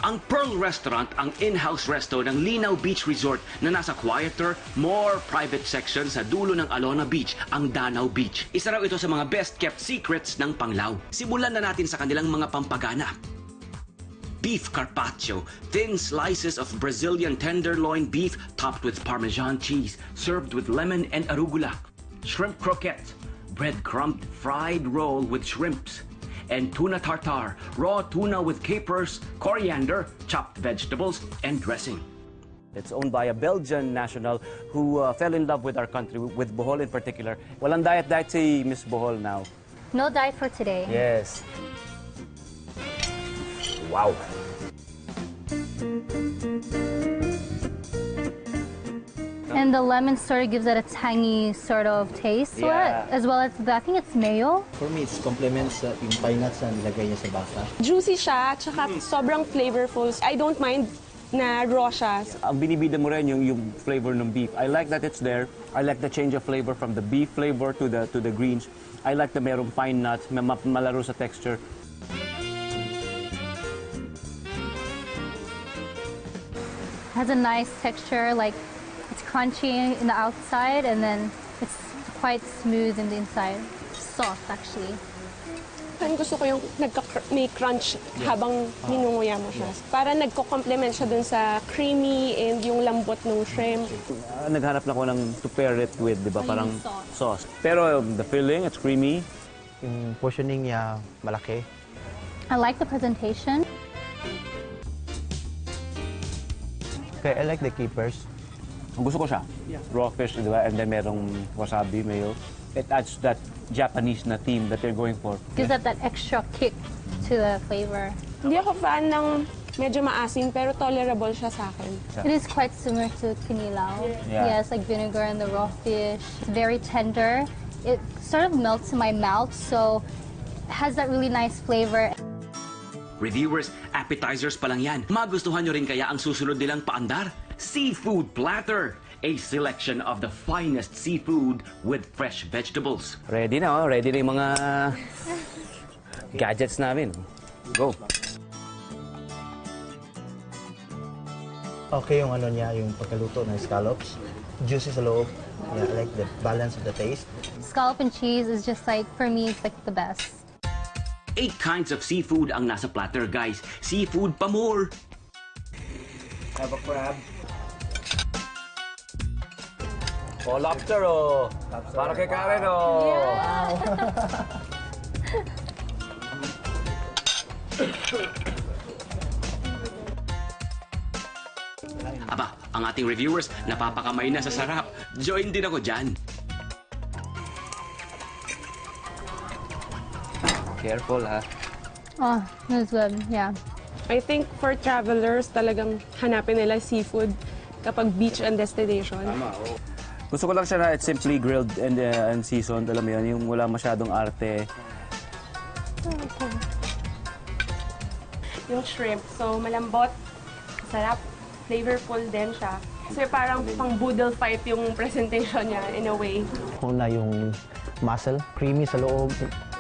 Ang Pearl Restaurant ang in-house resto ng Linaw Beach Resort na nasa quieter, more private section sa dulo ng Alona Beach, ang Danau Beach. Isa raw ito sa mga best-kept secrets ng Panglao. Simulan na natin sa kanilang mga pampagana. Beef carpaccio, thin slices of Brazilian tenderloin beef topped with Parmesan cheese, served with lemon and arugula. Shrimp croquettes, breadcrumbed fried roll with shrimps. And tuna tartare, raw tuna with capers, coriander, chopped vegetables, and dressing. It's owned by a Belgian national who fell in love with our country, with Bohol in particular. Walang diet si Miss Bohol now. No diet for today. Yes. Wow. And the lemon sort of gives it a tangy sort of taste to it, as well as I think it's mayo. For me, it's complements yung pine nuts na nilagay niya sa baka. Juicy siya, tsaka sobrang flavorful. I don't mind na raw siya. Ang binibida mo rin yung flavor ng beef. I like that it's there. I like the change of flavor from the beef flavor to the greens. I like the merong pine nuts, malaro sa texture. Has a nice texture, like it's crunchy in the outside and then it's quite smooth in the inside. Soft actually. Gusto ko yung may crunch habang ninunguya mo siya. Para nagko-complement siya dun sa creamy and yung lambot ng shrimp. Naghanap na ako to pair it with, di ba, parang sauce. Pero the filling, it's creamy. Yung portioning niya malaki. I like the presentation. Okay, I like the keepers. Gusto ko siya. Raw fish, di ba? And then merong wasabi, mayo. It adds that Japanese na theme that they're going for. Gives it that extra kick to the flavor. Hindi ako fan ng medyo maasim, pero tolerable siya sa akin. It is quite similar to kinilaw. Yeah. Yes, like vinegar and the raw fish. It's very tender. It sort of melts in my mouth, so it has that really nice flavor. Reviewers, appetizers pa lang yan. Magustuhan nyo rin kaya ang susunod nilang paandar? Seafood platter! A selection of the finest seafood with fresh vegetables. Ready na, oh. Ready na yung mga gadgets namin. Go! Okay yung ano niya, yung pagkaluto ng scallops. Juicy sa loob. Yeah, I like the balance of the taste. Scallop and cheese is just like, for me, it's like the best. 8 kinds of seafood ang nasa platter, guys. Seafood pa more! Have a crab. Oh, lobster, oh. Lobster. Para kay Karen, oh. Yeah. Aba, ang ating reviewers, napapakamay na sa sarap. Join din ako dyan. Careful, ha? Oh, that's good. Yeah. I think for travelers, talagang hanapin nila seafood kapag beach and destination. Gusto ko lang siya na it's simply grilled and seasoned. Alam mo yan, yung wala masyadong arte. Yung shrimp, so malambot, sarap, flavorful din siya. Kasi parang pang boodle fight yung presentation niya in a way. Una yung mussel, creamy sa loob,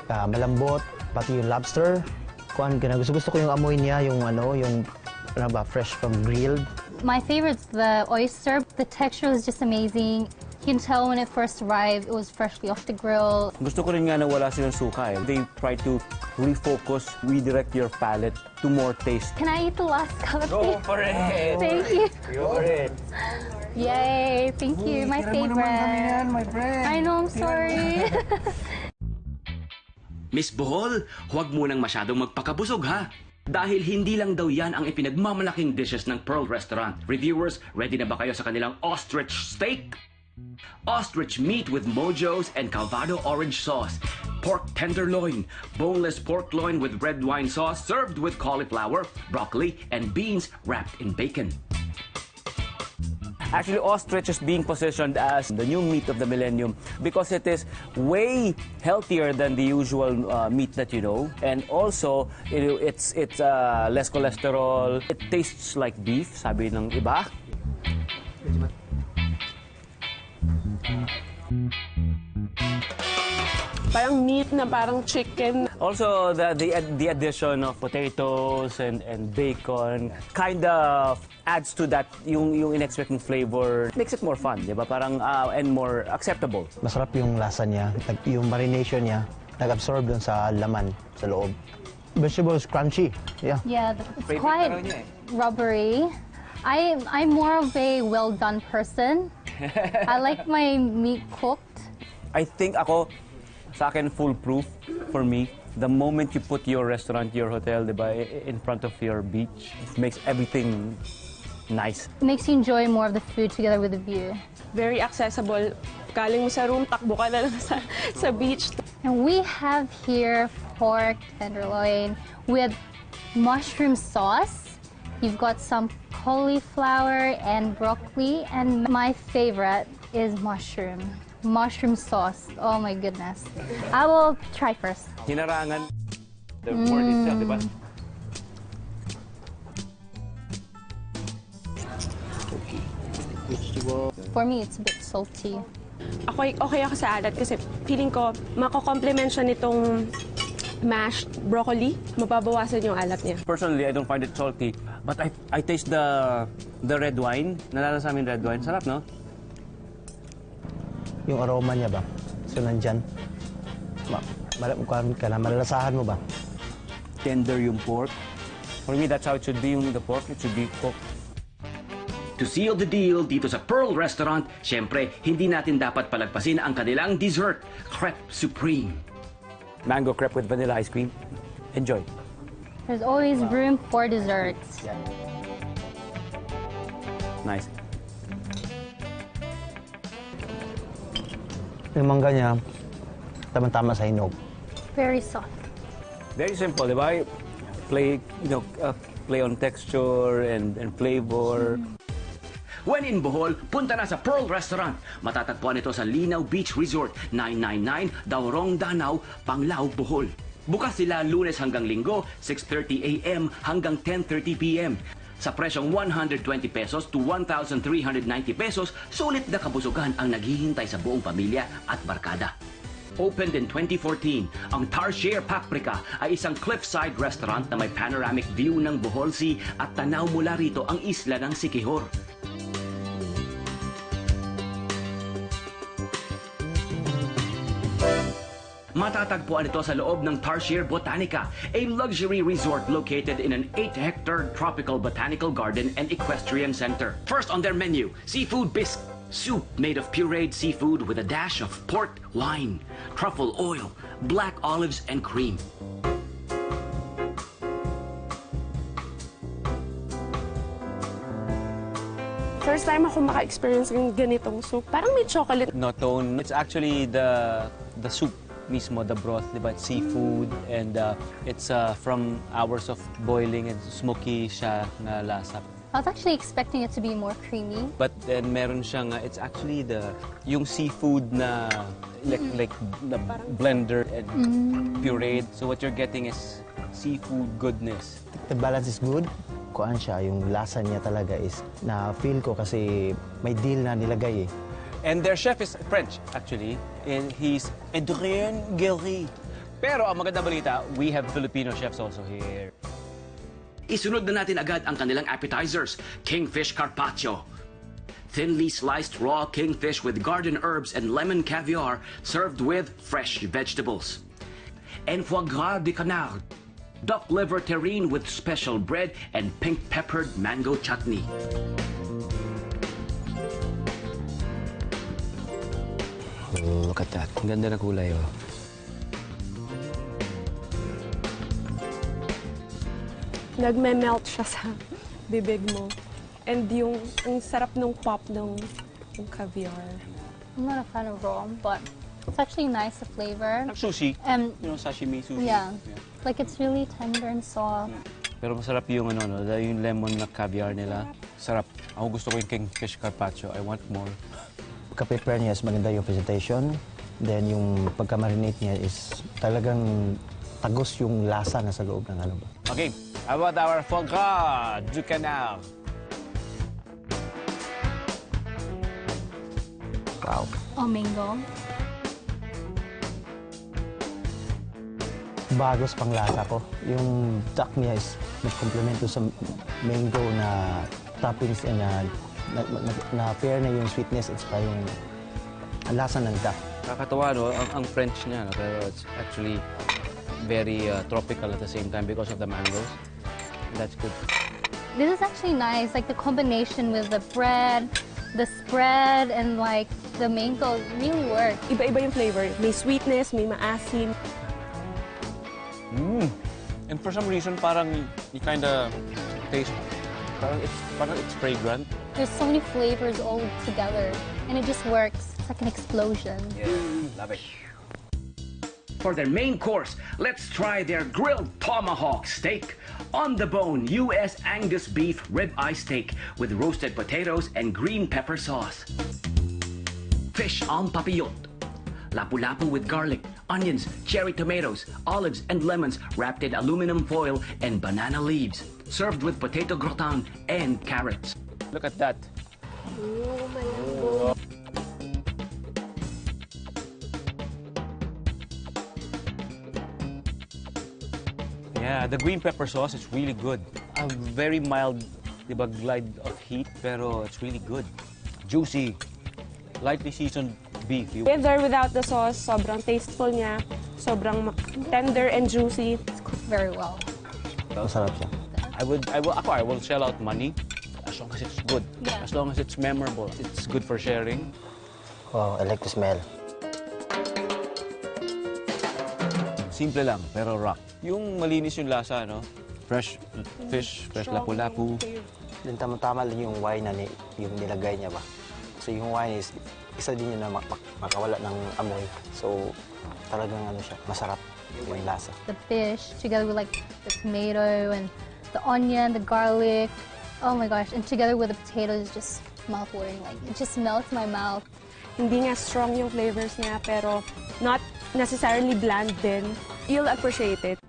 malambot, pati yung lobster. Gusto ko yung amoy niya, yung fresh from grilled. My favorite's the oyster. The texture is just amazing. You can tell when it first arrived, it was freshly off the grill. Gusto ko rin nga na wala silang suka. They try to refocus, redirect your palate to more taste. Can I eat the last scallop? Go for it! Thank you. Go for it! Yay! Thank you. My favorite. My friend. I know, I'm sorry. Miss Bohol, huwag mo nang masyadong magpakabusog, ha? Dahil hindi lang daw yan ang ipinagmamalaking dishes ng Pearl Restaurant. Reviewers, ready na ba kayo sa kanilang ostrich steak? Ostrich meat with mojos and Calvado orange sauce. Pork tenderloin, boneless pork loin with red wine sauce served with cauliflower, broccoli, and beans wrapped in bacon. Actually, ostrich is being positioned as the new meat of the millennium because it is way healthier than the usual meat that you know. And also, it's less cholesterol. It tastes like beef, sabi ng iba. parang meat na parang chicken. Also, the addition of potatoes and bacon kind of adds to that yung in-expect mong flavor. Makes it more fun, di ba? Parang, and more acceptable. Masarap yung lasa niya, yung marination niya, nag-absorb dun sa laman, sa loob. Vegetables crunchy, yeah. Yeah, it's Favorite quite na raw niya rubbery. I'm more of a well-done person. I like my meat cooked. I think ako, sa akin, foolproof for me. The moment you put your restaurant, your hotel, di ba, in front of your beach, it makes everything nice. It makes you enjoy more of the food together with the view. Very accessible. Galing mo sa room, takbo ka na lang sa beach. And we have here pork tenderloin with mushroom sauce. You've got some cauliflower and broccoli, and my favorite is mushroom sauce. Oh my goodness. I will try first. Hinarangan the word itself, di ba? For me, it's a bit salty. Okay ako sa alat kasi feeling ko mako-complement siya nitong mashed broccoli. Mababawasan yung alat niya. Personally, I don't find it salty, but I taste the red wine. Nalala sa amin red wine. Sarap, no? Yung aroma niya ba? So, nandyan. Malalasahan mo ba? Tender yung pork. For me, that's how it should be. Yung the pork, it should be cooked. To seal the deal dito sa Pearl Restaurant, syempre, hindi natin dapat palagpasin ang kanilang dessert, Crepe Supreme. Mango crepe with vanilla ice cream. Enjoy. There's always room for desserts. Nice. Yung mangga niya, tamang-tama sa hinog. Very soft. Very simple, di ba? Play, play on texture and flavor. When in Bohol, punta na sa Pearl Restaurant. Matatagpuan ito sa Linaw Beach Resort, 999 Daurong Danau, Panglao, Bohol. Bukas sila Lunes hanggang Linggo, 6:30 a.m. hanggang 10:30 p.m. Sa presyong 120 pesos to 1,390 pesos, sulit na kabusugan ang naghihintay sa buong pamilya at barkada. Opened in 2014, ang Tarsier Paprika ay isang cliffside restaurant na may panoramic view ng Bohol Sea at tanaw mula rito ang isla ng Siquijor. Matatagpuan ito sa loob ng Tarsier Botanika, a luxury resort located in an 8-hectare tropical botanical garden and equestrian center. First on their menu, seafood bisque, soup made of pureed seafood with a dash of port wine, truffle oil, black olives, and cream. First time ako maka-experience ng ganitong soup. Parang may chocolate. No tone. It's actually the soup mismo, the broth, di ba? It's seafood and it's from hours of boiling and smoky siya na lasa. I was actually expecting it to be more creamy. But then meron siyang, it's actually yung seafood na like the blender and pureed. So what you're getting is seafood goodness. The balance is good. Kuan siya, yung lasa niya talaga is na-feel ko kasi may dill na nilagay eh. And their chef is French, actually. And he's Adrien Guerry. Pero ang maganda balita, we have Filipino chefs also here. Isunod na natin agad ang kanilang appetizers, Kingfish Carpaccio. Thinly sliced raw kingfish with garden herbs and lemon caviar served with fresh vegetables. And foie gras de canard, duck liver terrine with special bread and pink-peppered mango chutney. Oh, look at that. Ang ganda na kulay, oh. Nagme-melt siya sa bibig mo. And ang sarap ng pop ng caviar. I'm not a fan of raw, but it's actually nice, the flavor. Like sushi. And Sashimi sushi. yeah, like it's really tender and soft. Pero masarap yung yung lemon na caviar nila. Sarap. Ako gusto ko yung kingfish carpaccio. I want more. Pagka-prepare niya is maganda yung presentation. Then yung pagka-marinate niya is talagang tagos yung lasa na sa loob ng ano ba. Okay, how about our foie gras du canard? Wow. Oh, mango. bago sa panglasa ko. Yung duck niya is nag-complemento sa mango na toppings and na-pair na yung sweetness at saka yung lasa ng duck. Nakakatawa, no? Ang French niya, no? Pero it's actually very tropical at the same time because of the mangoes. That's good. This is actually nice, like the combination with the bread, the spread, and like the mango really works. Iba-iba yung flavor. May sweetness, may maasim. And for some reason, parang you kind of taste, parang it's fragrant. There's so many flavors all together, and it just works. It's like an explosion. Yeah, love it. For their main course, let's try their grilled tomahawk steak. On the bone, U.S. Angus beef ribeye steak with roasted potatoes and green pepper sauce. Fish en papillote. Lapu-lapu with garlic, onions, cherry tomatoes, olives, and lemons wrapped in aluminum foil and banana leaves. Served with potato gratin and carrots. Look at that. Oh, malambot. Yeah, the green pepper sauce is really good. A very mild, diba, glide of heat, pero it's really good. Juicy, lightly seasoned beef. With or without the sauce, sobrang tasteful niya. Sobrang tender and juicy. It's cooked very well. Masarap siya. I will shell out money as long as it's good. Yeah. As long as it's memorable. It's good for sharing. Wow, I like the smell. Simple lang, pero rock. Yung malinis yung lasa, no? Fresh fish, fresh lapu-lapu. Then tama-tama lang yung wine na yung nilagay niya ba. So yung wine is isa din yun na makawala ng amoy. So talagang ano siya, masarap yung lasa. The fish together with like the tomato and the onion, the garlic. Oh my gosh! And together with the potatoes, it's just mouth-watering. Like it just melts my mouth. Hindi nga strong yung flavors niya, pero not necessarily bland din. You'll appreciate it.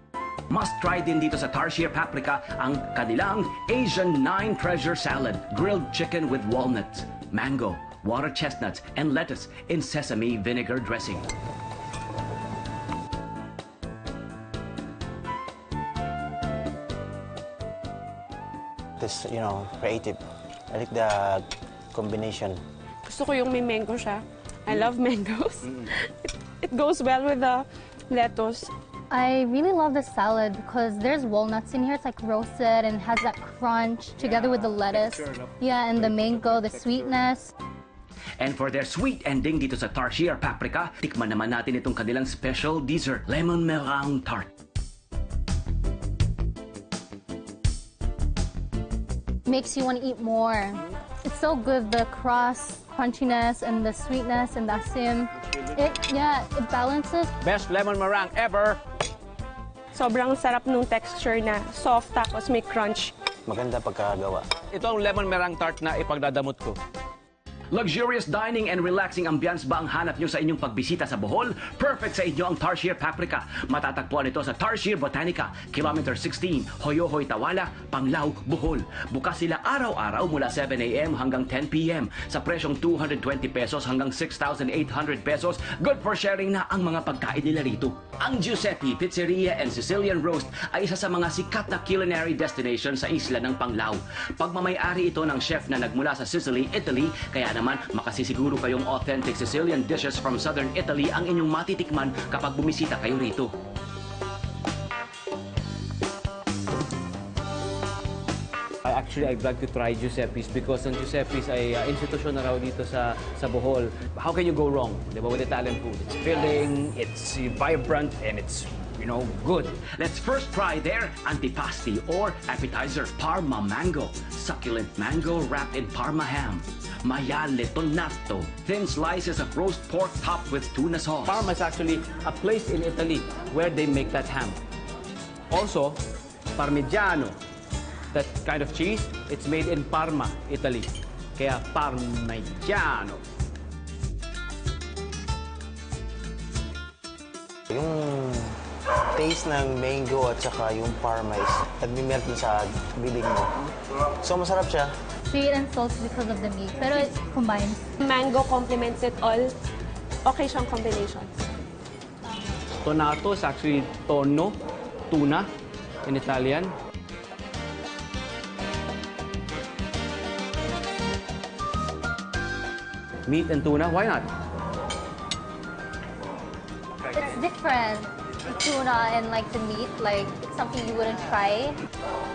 Must try din dito sa Tarsier Paprika ang kanilang Asian 9 Treasure Salad. Grilled chicken with walnuts, mango, water chestnuts, and lettuce in sesame vinegar dressing. This, creative. I like the combination. Gusto ko yung may mango siya. I love mangoes. It goes well with the lettuce. I really love the salad because there's walnuts in here. It's like roasted and has that crunch together with the lettuce. Yeah, and the mango, the sweetness. And for their sweet ending dito sa Tarsier Paprika, tikman naman natin itong kanilang special dessert, lemon meringue tart. Makes you want to eat more. It's so good, the crust, crunchiness, and the sweetness, and the asim. It balances. Best lemon meringue ever! Sobrang sarap nung texture na soft tapos may crunch. Maganda pagkagawa. Ito ang lemon meringue tart na ipagdadamot ko. Luxurious dining and relaxing ambience ba ang hanap nyo sa inyong pagbisita sa Bohol? Perfect sa inyo ang Tarsier Paprika. Matatagpuan ito sa Tarsier Botanika, Kilometer 16, Hoyohoy, Tawala, Panglao, Bohol. Bukas sila araw-araw mula 7 a.m. hanggang 10 p.m. sa presyong 220 pesos hanggang 6,800 pesos. Good for sharing na ang mga pagkain nila rito. Ang Giuseppe Pizzeria and Sicilian Roast ay isa sa mga sikat na culinary destination sa isla ng Panglao. Pagmamay-ari ito ng chef na nagmula sa Sicily, Italy, kaya naman makasisiguro kayong authentic Sicilian dishes from southern Italy ang inyong matitikman kapag bumisita kayo rito. I'd like to try Giuseppe's because ang Giuseppe's ay institusyon na raw dito sa Bohol. How can you go wrong, diba, with Italian food? It's filling, it's vibrant, and it's good. Let's first try their antipasti or appetizer, Parma mango. Succulent mango wrapped in Parma ham. Maiale tonnato, thin slices of roast pork topped with tuna sauce. Parma is actually a place in Italy where they make that ham. Also, Parmigiano, that kind of cheese, it's made in Parma, Italy. Kaya Parmigiano. Yung taste ng mango at saka yung Parma is nagmi-melt sa bibig mo. So masarap siya. Sweet and salty because of the meat, pero it combines. Mango complements it all. Okay siyang combination. Tonato is actually tono, tuna in Italian. Meat and tuna, why not? It's different. The tuna and like the meat, like it's something you wouldn't try.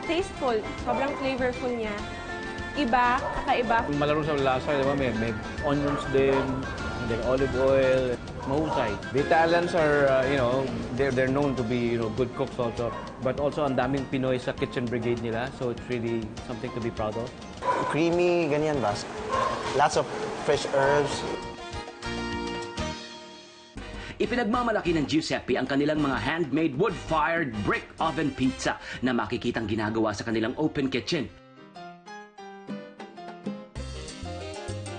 Tasteful. Sobrang flavorful niya. Iba, kakaiba. Malaro sa lasa, di ba? May onions din, and then olive oil. Mahusay. The Italians are, they're known to be, good cooks also. But also, ang daming Pinoy sa kitchen brigade nila. So it's really something to be proud of. Creamy, ganyan ba? Lots of fresh herbs. Ipinagmamalaki ng Giuseppe ang kanilang mga handmade wood-fired brick oven pizza na makikitang ginagawa sa kanilang open kitchen.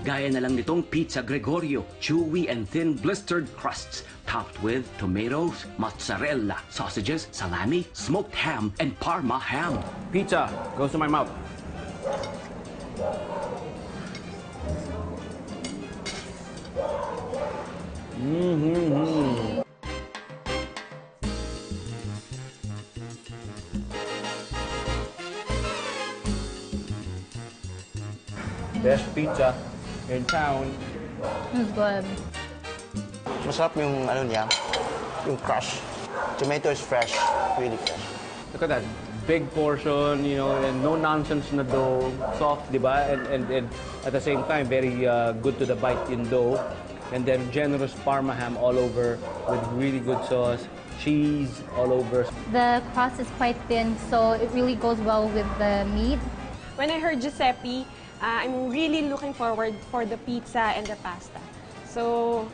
Gaya na lang nitong Pizza Gregorio, chewy and thin blistered crusts, topped with tomatoes, mozzarella, sausages, salami, smoked ham, and Parma ham. Pizza goes to my mouth. Best pizza in town. It's good. Masarap yung ano niya, yung crush. Tomato is fresh, really fresh. Look at that. Big portion, and no nonsense na dough. Soft, di ba? And at the same time, very good to the bite in dough. And then generous Parma ham all over with really good sauce. Cheese all over. The crust is quite thin, so it really goes well with the meat. When I heard Giuseppe, I'm really looking forward for the pizza and the pasta. So,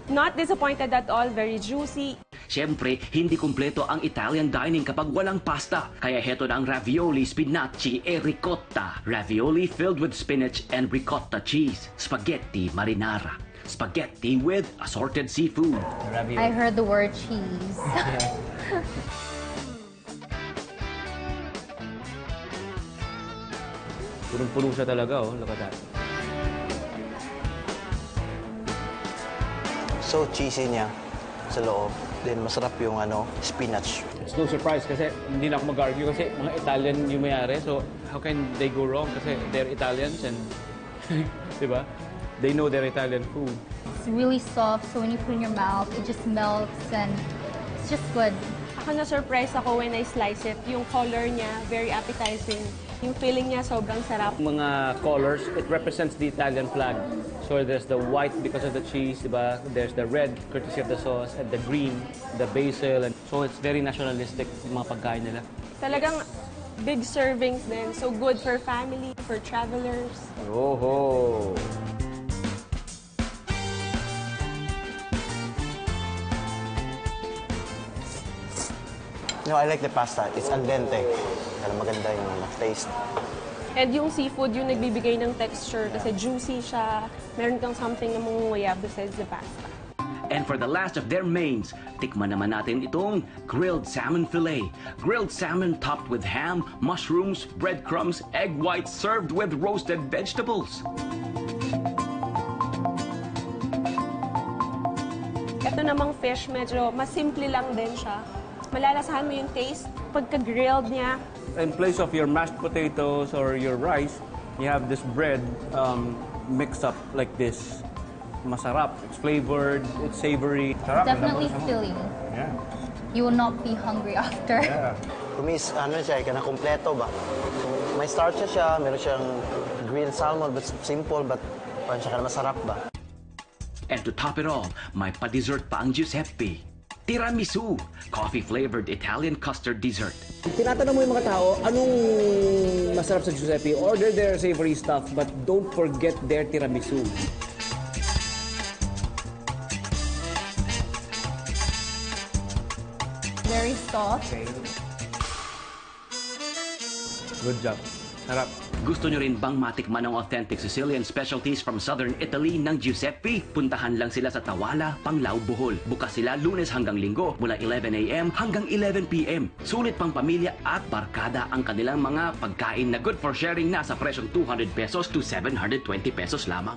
not disappointed at all. Very juicy. Siyempre, hindi kumpleto ang Italian dining kapag walang pasta. Kaya heto na ang ravioli, spinaci e ricotta. Ravioli filled with spinach and ricotta cheese. Spaghetti marinara. Spaghetti with assorted seafood. I heard the word cheese. Punong-puno siya talaga, oh. Look at that. So cheesy niya sa loob. Then masarap yung spinach. It's no surprise kasi hindi na ako mag-argue kasi mga Italian yung mayari. So, how can they go wrong? Kasi they're Italians and, di ba? They know their Italian food. It's really soft, so when you put it in your mouth, it just melts and it's just good. Ako na-surprise ako when I slice it. Yung color niya, very appetizing. Yung feeling niya, sobrang sarap. Mga colors, it represents the Italian flag. So there's the white because of the cheese, diba? There's the red, courtesy of the sauce, and the green, the basil. And so it's very nationalistic, yung mga pagkain nila. Talagang big servings din. So good for family, for travelers. Oh-ho! No, I like the pasta. It's al dente. Kaya maganda yung taste. And yung seafood, yung nagbibigay ng texture kasi juicy siya. Meron kang something na mangunguya besides the pasta. And for the last of their mains, tikman naman natin itong grilled salmon fillet. Grilled salmon topped with ham, mushrooms, breadcrumbs, egg whites served with roasted vegetables. Ito namang fish, medyo mas simple lang din siya. Malalasahan mo yung taste pagka-grilled niya. In place of your mashed potatoes or your rice, you have this bread mixed up like this. Masarap. It's flavored, it's savory. Sarap. Definitely filling. Yeah. You will not be hungry after. Yeah. Kumis, siya, kompleto ba? May starch siya, meron siyang grilled salmon, but simple, but parang siya masarap ba? And to top it all, may pa-dessert pa ang Giuseppe. Tiramisu, coffee-flavored Italian custard dessert. Tinatanong mo yung mga tao, anong masarap sa Giuseppe? Order their savory stuff, but don't forget their tiramisu. Very soft. Good job. Sarap. Gusto nyo rin bang matikman ang authentic Sicilian specialties from Southern Italy ng Giuseppe? Puntahan lang sila sa Tawala, Panglao, Bohol. Bukas sila Lunes hanggang Linggo mula 11 a.m. hanggang 11 p.m. Sulit pang pamilya at barkada ang kanilang mga pagkain na good for sharing na sa presyong 200 pesos to 720 pesos lamang.